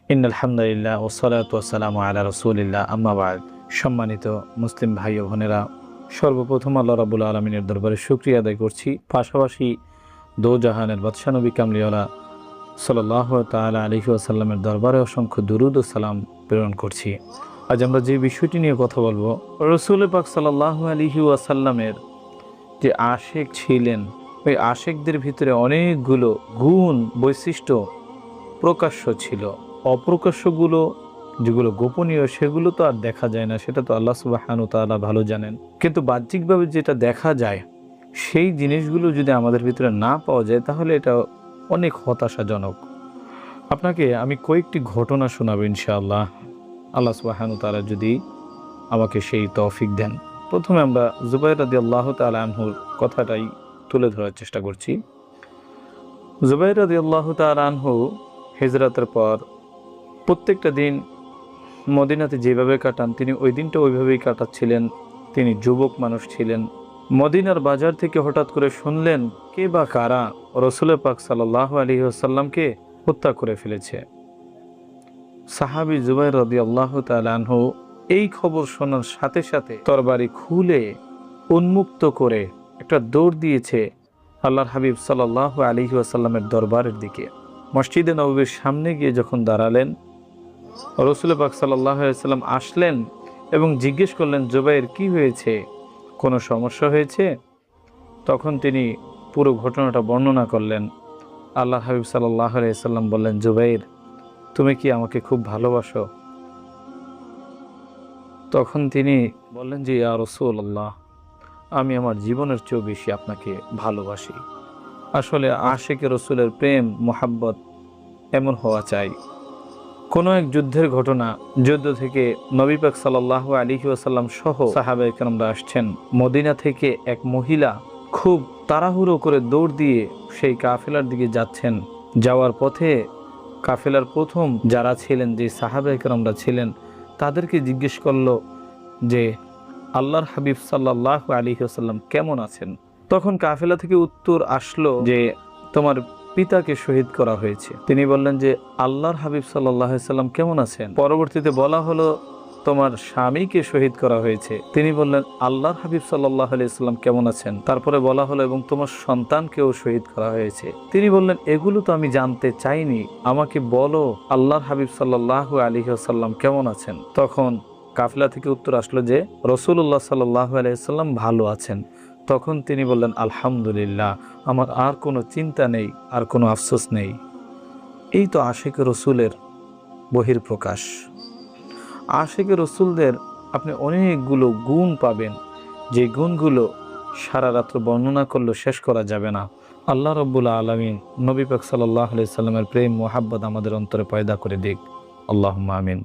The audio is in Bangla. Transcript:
ইন্নাল হামদুলিল্লাহ ওয়াসসালাতু ওয়াসসালামু আলা রাসূলিল্লাহ আম্মা বা'দ। সম্মানিত মুসলিম ভাই ও বোনেরা, সর্বপ্রথম আল্লাহ রাব্বুল আলামিনের দরবারে শুকরিয়া আদায় করছি। পাশাপাশি দো জাহানের বাদশা নবী কামলিওয়ালা সাল্লাল্লাহু তাআলা আলাইহি ওয়াসাল্লামের দরবারে অসংখ্য দুরূদ ও সালাম প্রেরণ করছি। আজ আমরা যে বিষয়টি নিয়ে কথা বলবো, রাসূল পাক সাল্লাল্লাহু আলাইহি ওয়াসাল্লামের যে আশিক ছিলেন, ওই আশিকদের ভিতরে অনেকগুলো গুণ বৈশিষ্ট্য প্রকাশ্য ছিল। অপ্রকাশ্যগুলো যেগুলো গোপনীয় সেগুলো তো আর দেখা যায় না, সেটা তো আল্লাহ সুবহানাহু ওয়া তাআলা ভালো জানেন। কিন্তু বাহ্যিকভাবে যেটা দেখা যায় সেই জিনিসগুলো যদি আমাদের ভিতরে না পাওয়া যায় তাহলে এটা অনেক হতাশাজনক। আপনাকে আমি কয়েকটি ঘটনা শোনাবো ইনশাআল্লাহ, আল্লাহ সুবহানাহু ওয়া তাআলা যদি আমাকে সেই তৌফিক দেন। প্রথমে আমরা জুবাইর রাদিয়াল্লাহু তাআলা আনহুর কথাটাই তুলে ধরার চেষ্টা করছি। জুবাইর রাদিয়াল্লাহু তাআলা আনহু হিজরতের পর প্রত্যেকটা দিন মদিনাতে যেভাবে কাটান তিনি ওই দিনটা ওইভাবেই কাটাচ্ছিলেন। তিনি যুবক মানুষ ছিলেন। মদিনার বাজার থেকে হঠাৎ করে শুনলেন কে বা কারা রাসূল পাক সাল্লাল্লাহু আলাইহি ওয়াসাল্লামকে হত্যা করে ফেলেছে। সাহাবী জুবাইর রাদিয়াল্লাহু তাআলা আনহু এই খবর শোনার সাথে সাথে তরবারি খুলে উন্মুক্ত করে একটা দৌড় দিয়েছে আল্লাহর হাবিব সাল্লাল্লাহু আলাইহি ওয়াসাল্লামের দরবারের দিকে। মসজিদে নববীর সামনে গিয়ে যখন দাঁড়ালেন, রাসূল পাক সাল্লাল্লাহু আলাইহি ওয়াসাল্লাম আসলেন এবং জিজ্ঞেস করলেন, জুবাইর কি হয়েছে, কোনো সমস্যা হয়েছে? তখন তিনি পুরো ঘটনাটা বর্ণনা করলেন। আল্লাহর হাবিব সাল্লাল্লাহু আলাইহি ওয়াসাল্লাম বললেন, জুবাইর তুমি কি আমাকে খুব ভালোবাসো? তখন তিনি বললেন যে ইয়া রাসূলুল্লাহ, আমি আমার জীবনের চেয়েও বেশি আপনাকে ভালোবাসি। আসলে আশিকে রাসূলের প্রেম মোহাব্বত এমন হওয়া চাই। কোনো এক যুদ্ধের ঘটনা, যুদ্ধ থেকে নবী পাক সাল্লাল্লাহু আলাইহি ওয়াসাল্লাম সহ সাহাবায়ে কেরামরা আসছেন। মদিনা থেকে এক মহিলা খুব তাড়াহুড়ো করে দৌড় দিয়ে সেই কাফেলার দিকে যাচ্ছেন। যাওয়ার পথে কাফেলার প্রথম যারা ছিলেন, যে সাহাবায়ে কেরামরা ছিলেন, তাদেরকে জিজ্ঞেস করলো যে আল্লাহর হাবিব সাল্লাল্লাহু আলাইহি ওয়াসাল্লাম কেমন আছেন? তখন কাফেলা থেকে উত্তর আসলো যে তোমার পিতাকে শহীদ করা হয়েছে। তিনি বললেন যে আল্লাহর হাবিব সাল্লাল্লাহু আলাইহি ওয়াসাল্লাম কেমন আছেন? পরবর্তীতে বলা হলো তোমার স্বামীকে শহীদ করা হয়েছে। তিনি বললেন আল্লাহর হাবিব সাল্লাল্লাহু আলাইহি ওয়াসাল্লাম কেমন আছেন? তারপরে বলা হলো এবং তোমার সন্তানকেও শহীদ করা হয়েছে। তিনি বললেন এগুলো তো আমি জানতে চাইনি, আমাকে বলো আল্লাহর হাবিব সাল্লাল্লাহু আলাইহি ওয়াসাল্লাম কেমন আছেন? তখন কাফেলা থেকে উত্তর আসলো যে রাসূলুল্লাহ সাল্লাল্লাহু আলাইহি ওয়াসাল্লাম ভালো আছেন। তখন তিনি বললেন আলহামদুলিল্লাহ, আমার আর কোনো চিন্তা নেই, আর কোনো আফসোস নেই। এই তো আশিকে রসুলের বহির্প্রকাশ। আশিকে রসুলদের আপনি অনেকগুলো গুণ পাবেন, যে গুণগুলো সারা রাত্র বর্ণনা করলেও শেষ করা যাবে না। আল্লাহ রাব্বুল আলামিন নবী পাক সাল্লাল্লাহু আলাইহি ওয়াসাল্লামের প্রেম মোহাব্বত আমাদের অন্তরে পয়দা করে দিক। আল্লাহুম্মা আমিন।